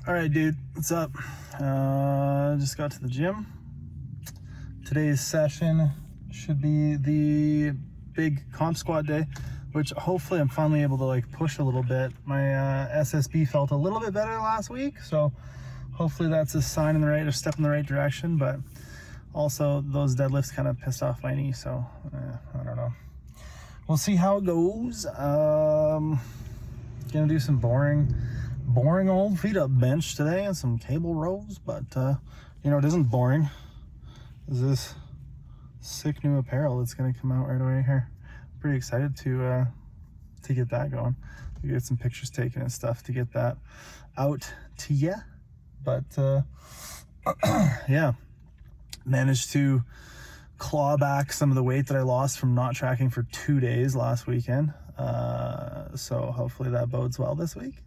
All right, dude, what's up? Just got to the gym. Today's session should be the big comp squat day, which hopefully I'm finally able to like push a little bit. My SSB felt a little bit better last week, so hopefully that's a sign in the right, a step in the right direction. But also those deadlifts kind of pissed off my knee, so I don't know. We'll see how it goes. Gonna do some boring old feet up bench today and some cable rows, but it isn't boring. Is this sick new apparel that's gonna come out right away here? Pretty excited to get that going. We get some pictures taken and stuff to get that out to ya. But yeah, managed to claw back some of the weight that I lost from not tracking for 2 days last weekend. So hopefully that bodes well this week.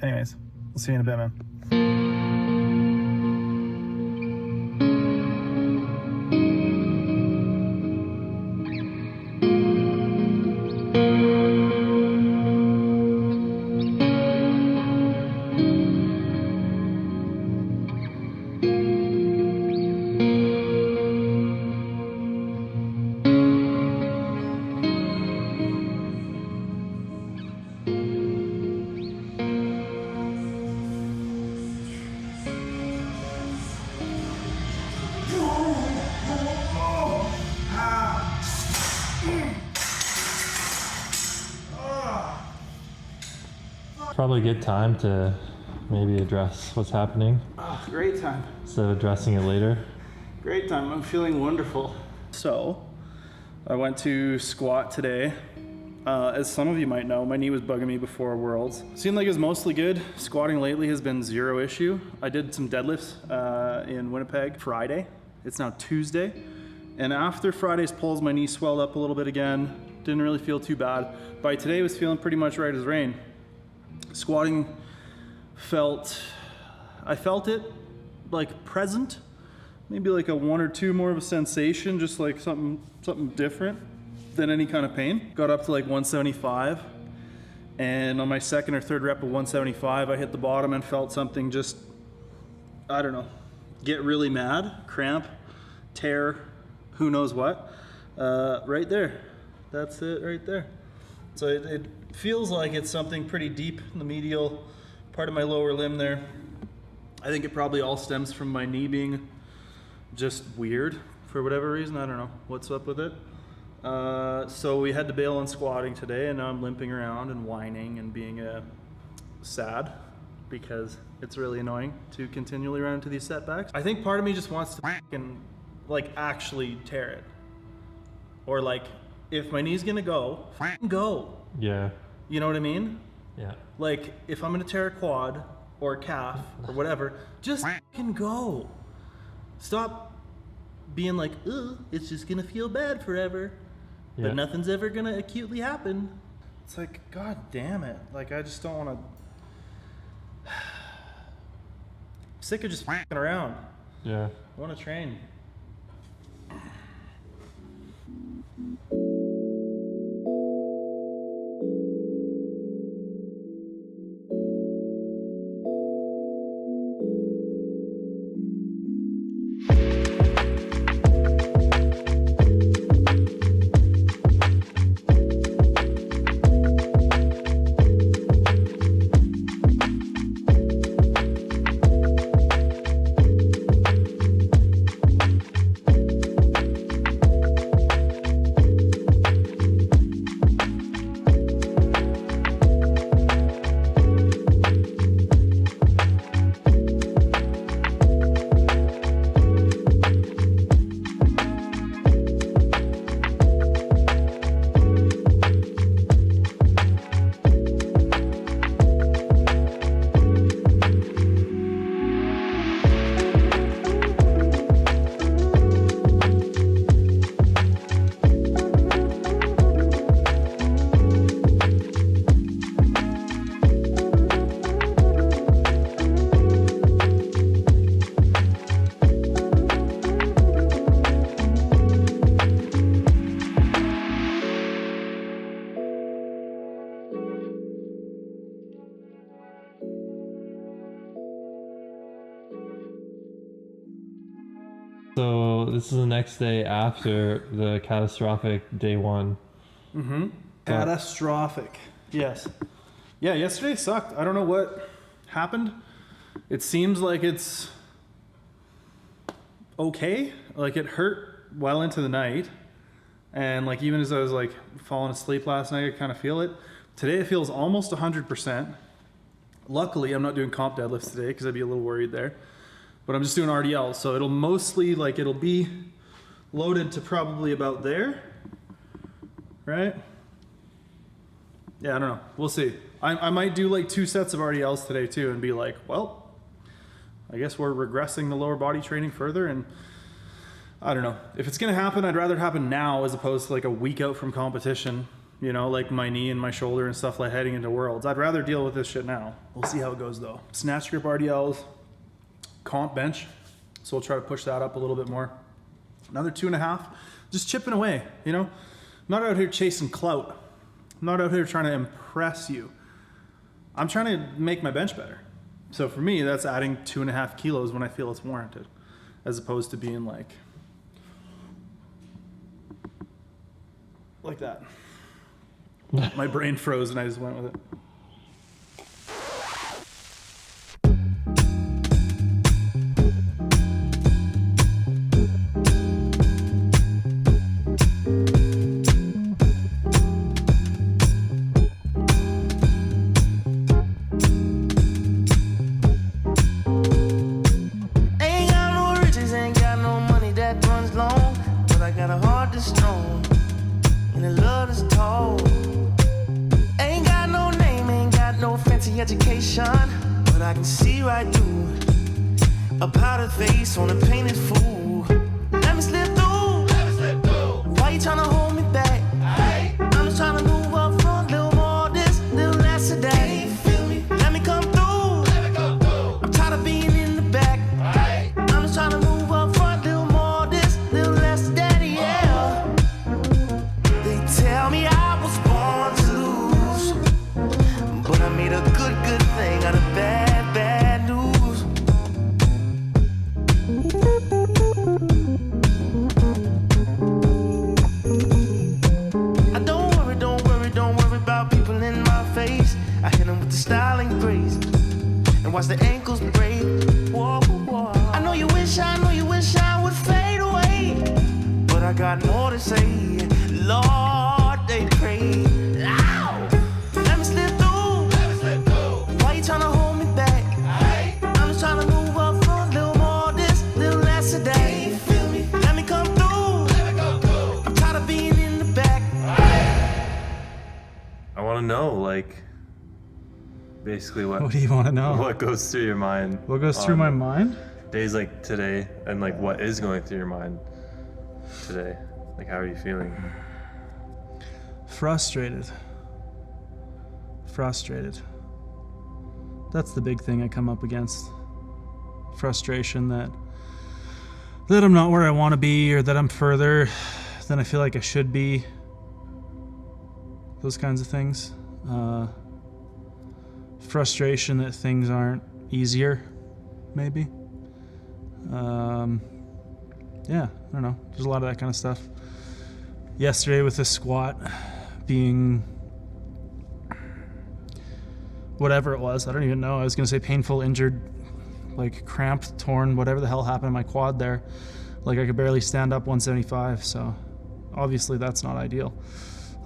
Anyways, we'll see you in a bit, man. Probably a good time to maybe address what's happening. Oh, great time. Instead of addressing it later. Great time. I'm feeling wonderful. So, I went to squat today. As some of you might know, my knee was bugging me before Worlds. Seemed like it was mostly good. Squatting lately has been zero issue. I did some deadlifts in Winnipeg Friday. It's now Tuesday. And after Friday's pulls, my knee swelled up a little bit again. Didn't really feel too bad. By today, it was feeling pretty much right as rain. Squatting I felt it like present, maybe like a 1 or 2 more of a sensation, just like something different than any kind of pain. Got up to like 175, and on my second or third rep of 175, I hit the bottom and felt something just, I don't know, get really mad, cramp, tear, who knows what, right there. That's it right there. So it feels like it's something pretty deep in the medial part of my lower limb there. I think it probably all stems from my knee being just weird for whatever reason. I don't know what's up with it. So we had to bail on squatting today, and now I'm limping around and whining and being sad because it's really annoying to continually run into these setbacks. I think part of me just wants to actually tear it. Or like, if my knee's gonna go, go. Yeah. You know what I mean? Yeah. Like, if I'm gonna tear a quad or a calf or whatever, just fucking go. Stop being like, ugh, it's just gonna feel bad forever. Yeah. But nothing's ever gonna acutely happen. It's like, god damn it. Like, I just don't wanna... I'm sick of just fucking around. Yeah. I wanna train. So this is the next day after the catastrophic day 1. Mm-hmm. Catastrophic. Yes. Yeah, yesterday sucked. I don't know what happened. It seems like it's okay. Like it hurt well into the night. And like even as I was like falling asleep last night, I kind of feel it. Today it feels almost 100%. Luckily, I'm not doing comp deadlifts today because I'd be a little worried there. But I'm just doing RDLs, so it'll mostly, like, it'll be loaded to probably about there, right? Yeah, I don't know. We'll see. I might do like 2 sets of RDLs today too and be like, well, I guess we're regressing the lower body training further, and I don't know. If it's gonna happen, I'd rather it happen now as opposed to like a week out from competition, you know, like my knee and my shoulder and stuff like heading into Worlds. I'd rather deal with this shit now. We'll see how it goes though. Snatch grip RDLs, comp bench, so we'll try to push that up a little bit more. Another 2.5, just chipping away, you know? I'm not out here chasing clout. I'm not out here trying to impress you. I'm trying to make my bench better. So for me, that's adding 2.5 kilos when I feel it's warranted, as opposed to being like that. My brain froze and I just went with it. Education, but I can see right through a powdered face on a painted fool. Let me slip through. Why you tryna hold me back? I'm just tryna move up front, little more this, little less of that. Feel me? Let me come through. I'm tired of being in the back. I'm just tryna move up front, little more this, little less of that. Yeah. They tell me I was born to lose, but I made a good thing out of bad news. I don't worry about people in my face. I hit them with the style and grace, and watch the ankles break. Whoa, whoa. I know you wish I would fade away, but I got more to say. Lord, they pray. Ow! Let me slip through. Tryna hold me back. I'm just tryna move up front, little more this, little less of that. Feel me? Let me come through. I'm tired of being in the back. I want to know, like, basically what do you want to know? What goes through your mind? What goes through my mind? Days like today, and like what is going through your mind today? Like, how are you feeling? Frustrated. That's the big thing I come up against. Frustration that I'm not where I want to be, or that I'm further than I feel like I should be. Those kinds of things. Frustration that things aren't easier, maybe. Yeah, I don't know. There's a lot of that kind of stuff. Yesterday with the squat being whatever it was, I don't even know. I was gonna say painful, injured, like cramped, torn, whatever the hell happened in my quad there. Like I could barely stand up 175, so obviously that's not ideal.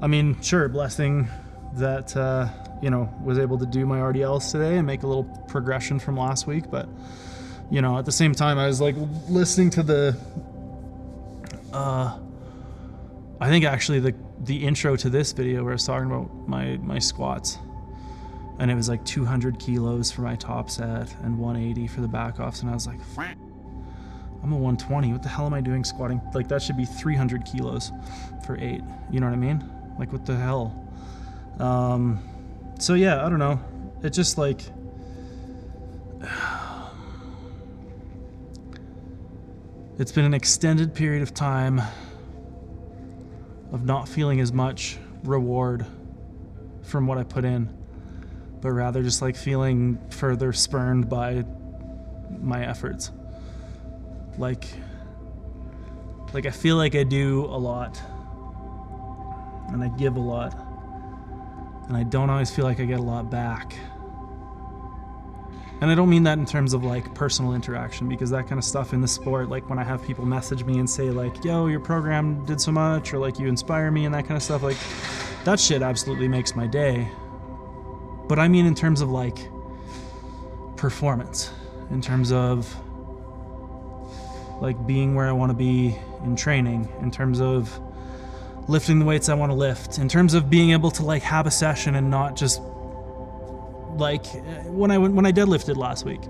I mean, sure, blessing that, was able to do my RDLs today and make a little progression from last week, but, at the same time, I was like listening to the, I think actually the intro to this video where I was talking about my squats. And it was like 200 kilos for my top set and 180 for the back offs. And I was like, I'm a 120. What the hell am I doing squatting? Like that should be 300 kilos for 8. You know what I mean? Like what the hell? So yeah, I don't know. It just like, it's been an extended period of time of not feeling as much reward from what I put in, but rather just like feeling further spurned by my efforts. Like Like I feel like I do a lot and I give a lot, and I don't always feel like I get a lot back. And I don't mean that in terms of like personal interaction, because that kind of stuff in the sport, like when I have people message me and say like, yo, your program did so much, or like you inspire me and that kind of stuff, like that shit absolutely makes my day. But I mean in terms of like performance, in terms of like being where I want to be in training, in terms of lifting the weights I want to lift, in terms of being able to like have a session and not just like when I deadlifted last week,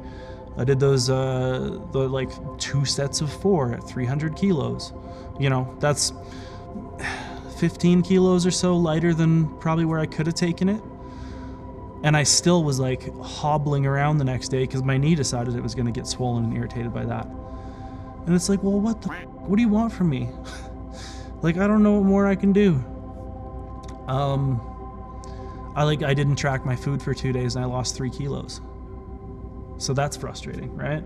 I did those the like 2 sets of 4 at 300 kilos. You know, that's 15 kilos or so lighter than probably where I could have taken it. And I still was like hobbling around the next day because my knee decided it was going to get swollen and irritated by that. And it's like, well, what do you want from me? Like, I don't know what more I can do. I didn't track my food for 2 days and I lost 3 kilos. So that's frustrating, right?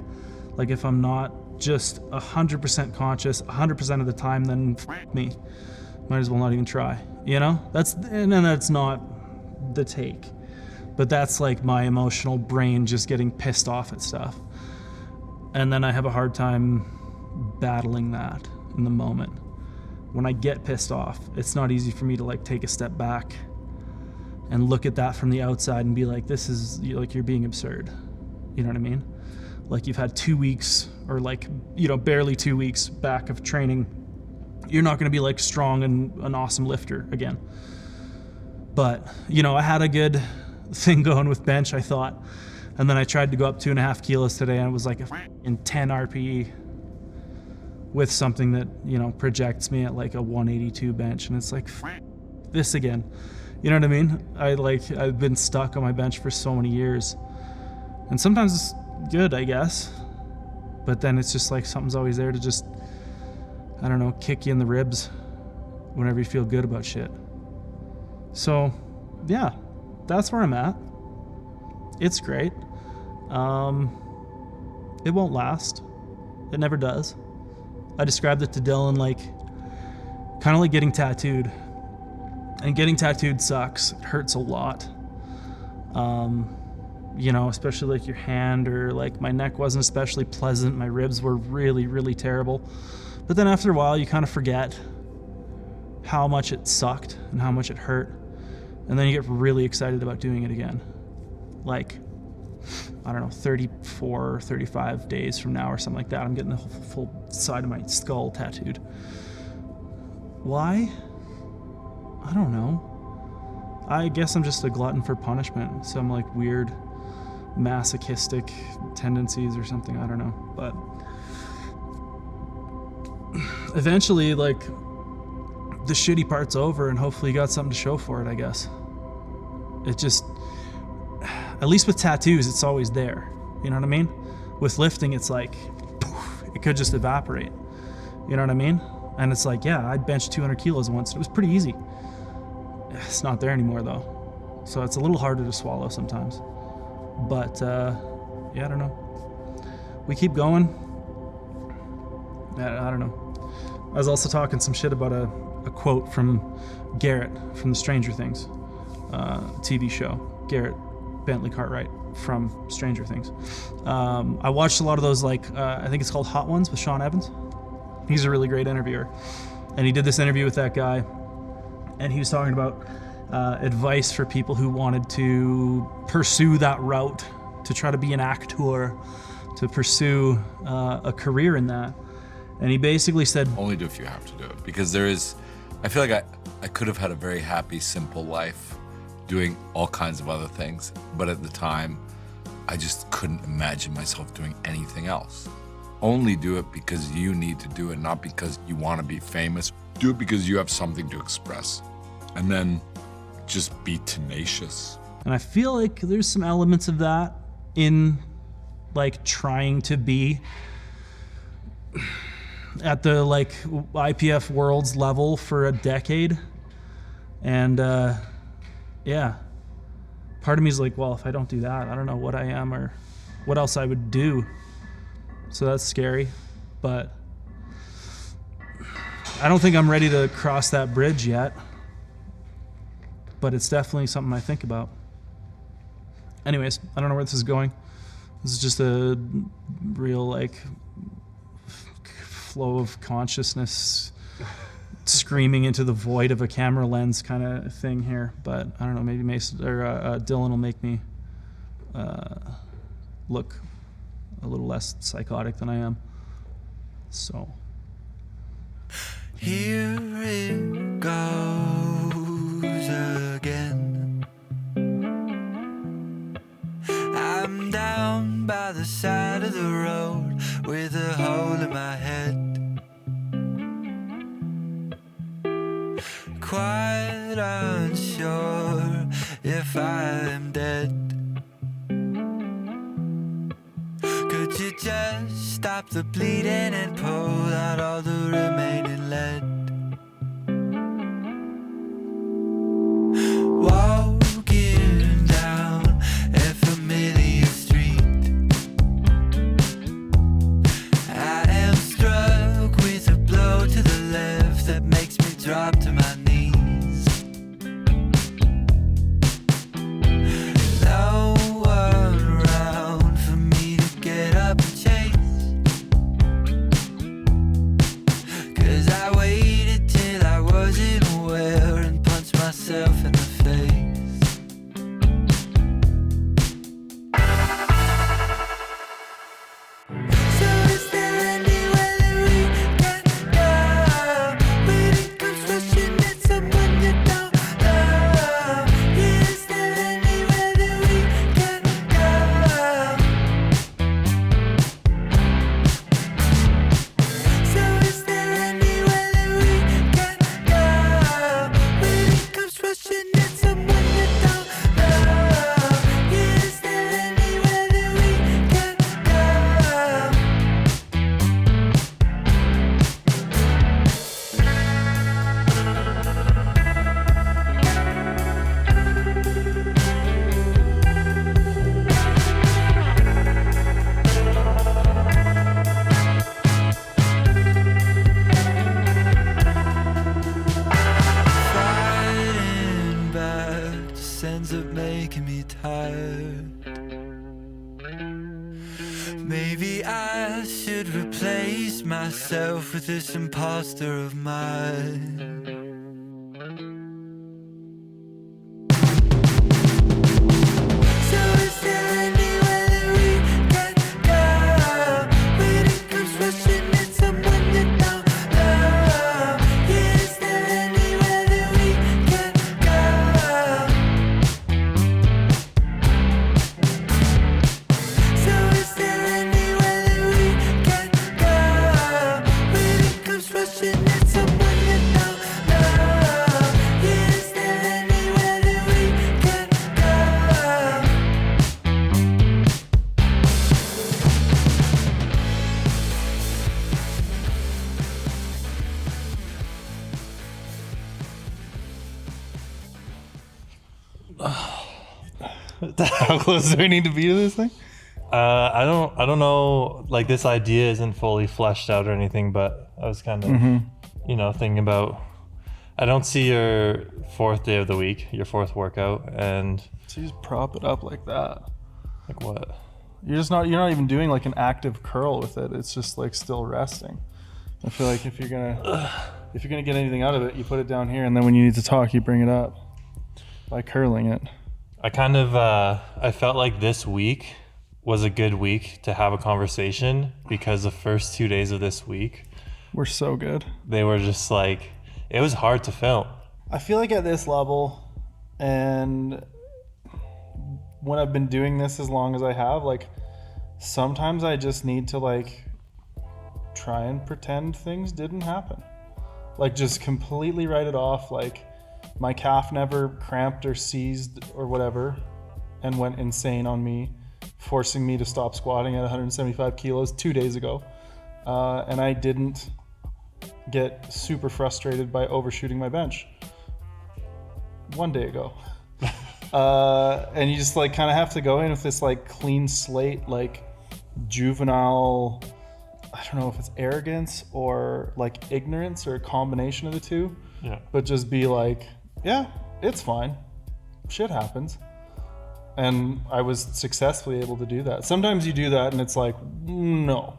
Like if I'm not just 100% conscious 100% of the time, then f me. Might as well not even try, you know? That's not the take. But that's like my emotional brain just getting pissed off at stuff. And then I have a hard time battling that in the moment. When I get pissed off, it's not easy for me to like take a step back and look at that from the outside and be like, this is like, you're being absurd. You know what I mean? Like you've had 2 weeks or like, you know, barely 2 weeks back of training. You're not going to be like strong and an awesome lifter again. But, you know, I had a good thing going with bench, I thought. And then I tried to go up 2.5 kilos today and it was like in 10 RPE with something that, you know, projects me at like a 182 bench. And it's like, this again. You know what I mean? I've been stuck on my bench for so many years. And sometimes it's good, I guess. But then it's just like something's always there to just, I don't know, kick you in the ribs whenever you feel good about shit. So, yeah, that's where I'm at. It's great. It won't last. It never does. I described it to Dylan like, kind of like getting tattooed. And getting tattooed sucks. It hurts a lot. You know, especially like your hand, or like my neck wasn't especially pleasant. My ribs were really, really terrible. But then after a while, you kind of forget how much it sucked and how much it hurt. And then you get really excited about doing it again. Like, I don't know, 34 or 35 days from now or something like that, I'm getting the full side of my skull tattooed. Why? I don't know. I guess I'm just a glutton for punishment. Some like weird masochistic tendencies or something. I don't know. But eventually, like, the shitty part's over and hopefully you got something to show for it, I guess. It just, at least with tattoos, it's always there. You know what I mean? With lifting, it's like, poof, it could just evaporate. You know what I mean? And it's like, yeah, I benched 200 kilos once. It was pretty easy. It's not there anymore, though. So it's a little harder to swallow sometimes. But, yeah, I don't know. We keep going. I don't know. I was also talking some shit about a quote from Garrett from the Stranger Things TV show. Garrett Bentley Cartwright from Stranger Things. I watched a lot of those, like, I think it's called Hot Ones with Sean Evans. He's a really great interviewer. And he did this interview with that guy. And he was talking about advice for people who wanted to pursue that route, to try to be an actor, to pursue a career in that. And he basically said, only do if you have to do it. Because I feel like I could have had a very happy, simple life doing all kinds of other things. But at the time, I just couldn't imagine myself doing anything else. Only do it because you need to do it, not because you want to be famous. Do it because you have something to express. And then just be tenacious. And I feel like there's some elements of that in, like, trying to be at the, like, IPF Worlds level for a decade. And yeah, part of me is like, well, if I don't do that, I don't know what I am or what else I would do. So that's scary. But I don't think I'm ready to cross that bridge yet, but it's definitely something I think about. Anyways, I don't know where this is going. This is just a real like flow of consciousness screaming into the void of a camera lens kind of thing here. But I don't know, maybe Mason or Dylan will make me look a little less psychotic than I am. So here it goes again. I'm down by the side of the road with a hole in my head. Quite unsure if I'm dead. Could you just stop the bleeding and pull out all the remaining lead? Walking down a familiar street, I am struck with a blow to the left that makes me drop to my knees. No one around for me to get up and chase, 'cause I waited till I wasn't aware and punched myself in the face. So is there anywhere that we can go when it comes rushing at someone you don't know? Is there anywhere that we can go? So is there anywhere that we can go when it comes rushing at someone you don't know? Is there anywhere that we can go? Fighting back just ends up making me tired. Maybe I should replace myself with this imposter of mine. So is there anywhere that we can go when it comes rushing at someone you don't know? Is there anywhere that we can go? So is there anywhere that we can go when it comes rushing at someone you don't know? Is there anywhere that we can go? How close do we need to be to this thing? I don't know. Like, this idea isn't fully fleshed out or anything, but I was kind of, thinking about. I don't see your fourth day of the week, your fourth workout, and So you just prop it up like that. like what? You're not even doing like an active curl with it. It's just like still resting. I feel like if you're gonna get anything out of it, you put it down here, and then when you need to talk, you bring it up by curling it. I kind of I felt like this week was a good week to have a conversation, because the first 2 days of this week, We're so good. they were just like, it was hard to film. I feel like at this level, and when I've been doing this as long as I have, like sometimes I just need to like try and pretend things didn't happen. Like just completely write it off. Like my calf never cramped or seized or whatever and went insane on me, forcing me to stop squatting at 175 kilos 2 days ago. And I didn't get super frustrated by overshooting my bench 1 day ago. And you just like kind of have to go in with this like clean slate, like juvenile I don't know if it's arrogance or like ignorance or a combination of the two, Yeah. but just be like, yeah, it's fine. Shit happens. And I was successfully able to do that. Sometimes you do that and it's like, no,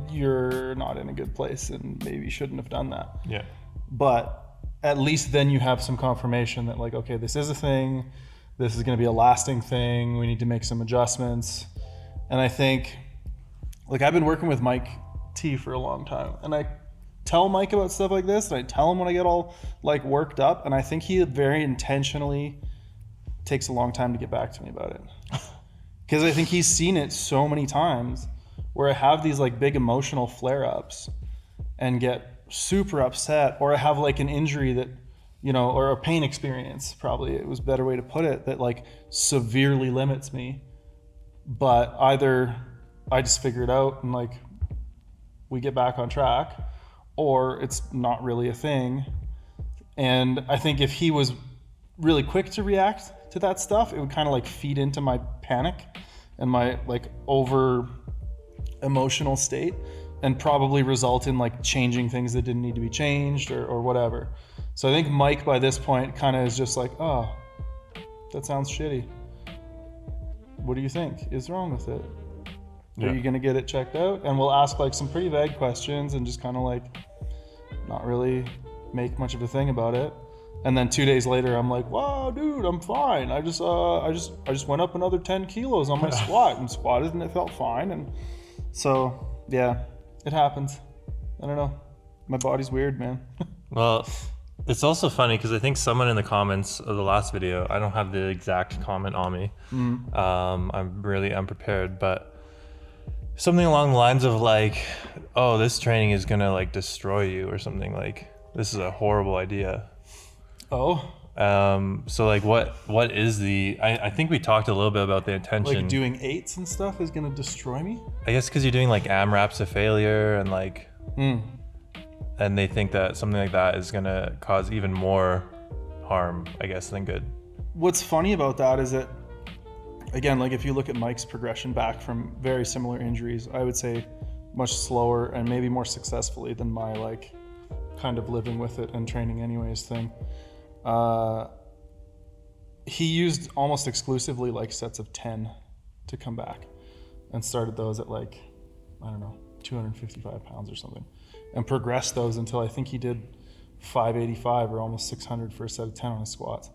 you're not in a good place and maybe you shouldn't have done that. Yeah. But at least then you have some confirmation that like, okay, this is a thing. This is going to be a lasting thing. We need to make some adjustments. And I think, like, I've been working with Mike T for a long time, and I tell Mike about stuff like this, and I tell him when I get all like worked up, and I think he very intentionally takes a long time to get back to me about it. Because I think he's seen it so many times where I have these like big emotional flare-ups and get super upset, or I have like an injury that, you know, or a pain experience, probably it was a better way to put it, that like severely limits me. But either I just figure it out and like we get back on track, or it's not really a thing. And I think if he was really quick to react to that stuff, it would kind of like feed into my panic and my like over emotional state, and probably result in like changing things that didn't need to be changed or whatever. So I think Mike by this point kind of is just like, oh, that sounds shitty. What do you think is wrong with it? Yeah. Are you gonna get it checked out? And we'll ask like some pretty vague questions and just kind of like not really make much of a thing about it. And then 2 days later, I'm like, wow, dude, I'm fine. I just went up another 10 kilos on my squat and squatted and it felt fine. And so, yeah, it happens. I don't know. My body's weird, man. Well, it's also funny because I think someone in the comments of the last video, I don't have the exact comment on me. I'm really unprepared, but something along the lines of like, oh, this training is gonna like destroy you or something, like this is a horrible idea. Oh, So like what is the, I think we talked a little bit about the intention. like doing 8s and stuff is gonna destroy me? I guess because you're doing like AMRAPs of failure and like, and they think that something like that is gonna cause even more harm, I guess, than good. What's funny about that is that, again, like if you look at Mike's progression back from very similar injuries, I would say much slower and maybe more successfully than my like kind of living with it and training anyways thing. He used almost exclusively like sets of 10 to come back, and started those at like, I don't know, 255 pounds or something, and progressed those until I think he did 585 or almost 600 for a set of 10 on his squats.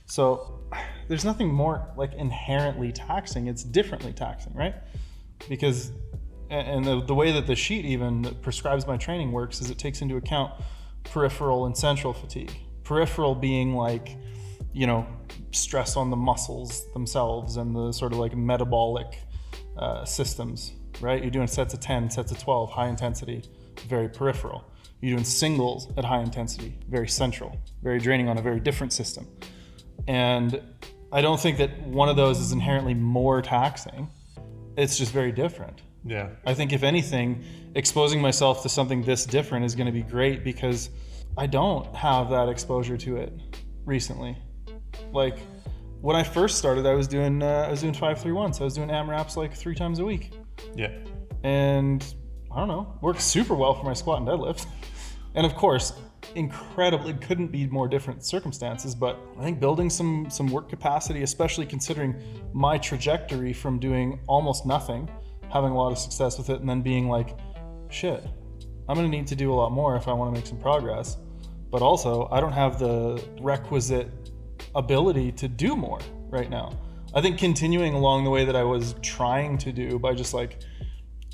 So there's nothing more like inherently taxing, it's differently taxing, right? Because, and the way that the sheet even that prescribes my training works is it takes into account peripheral and central fatigue. Peripheral being like, you know, stress on the muscles themselves and the sort of like metabolic systems, right? You're doing sets of 10, sets of 12, high intensity, very peripheral. You're doing singles at high intensity, very central, very draining on a very different system. And I don't think that one of those is inherently more taxing. It's just very different. Yeah. I think if anything, exposing myself to something this different is going to be great because I don't have that exposure to it recently. Like when I first started, I was doing 531, so I was doing AMRAPs like 3 times a week. Yeah. And I don't know, works super well for my squat and deadlift. And of course, incredibly couldn't be more different circumstances, but I think building some work capacity, especially considering my trajectory from doing almost nothing, having a lot of success with it, and then being like, shit, I'm gonna need to do a lot more if I wanna make some progress. But also, I don't have the requisite ability to do more right now. I think continuing along the way that I was trying to do by just like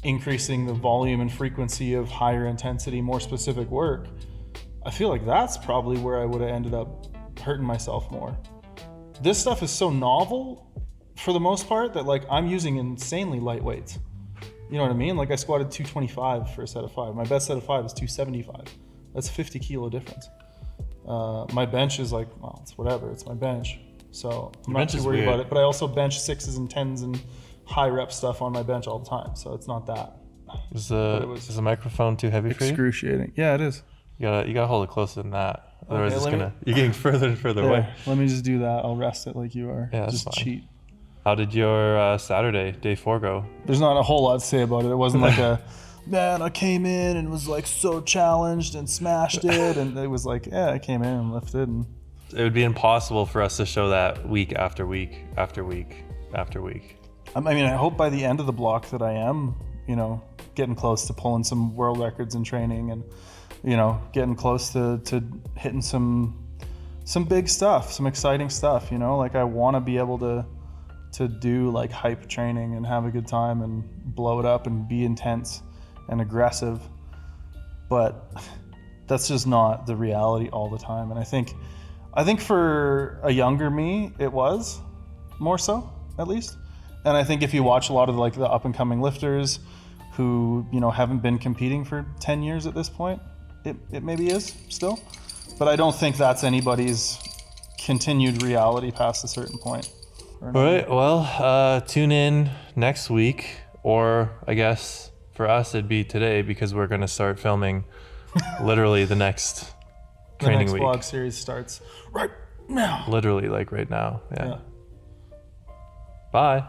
increasing the volume and frequency of higher intensity, more specific work, I feel like that's probably where I would have ended up hurting myself more. This stuff is so novel for the most part that like I'm using insanely light weights. You know what I mean? Like I squatted 225 for a set of 5. My best set of 5 is 275. That's a 50 kilo difference. My bench is like, well, it's whatever, it's my bench. So I'm not too worried about it, but I also bench 6s and 10s and high rep stuff on my bench all the time. So it's not that. Is the microphone too heavy for you? Excruciating. Yeah, it is. You gotta hold it closer than that. Otherwise Okay, you're getting further and further away. Let me just do that. I'll rest it like you are. Yeah, that's just fine. cheat. How did your Saturday, day 4 go? There's not a whole lot to say about it. It wasn't like man, I came in and was like so challenged and smashed it. And it was like, yeah, I came in and lifted. And It would be impossible for us to show that week after week after week after week. I mean, I hope by the end of the block that I am, you know, getting close to pulling some world records in training and, you know, getting close to hitting some big stuff, some exciting stuff, you know, like I want to be able to do like hype training and have a good time and blow it up and be intense and aggressive. But that's just not the reality all the time. And I think for a younger me, it was more so, at least. And I think if you watch a lot of like the up and coming lifters who, you know, haven't been competing for 10 years at this point, it maybe is still. But I don't think that's anybody's continued reality past a certain point. All right, well, tune in next week, or I guess for us it'd be today, because we're going to start filming literally the next training the next week. vlog series starts right now. Literally like right now. Yeah. Yeah. Bye.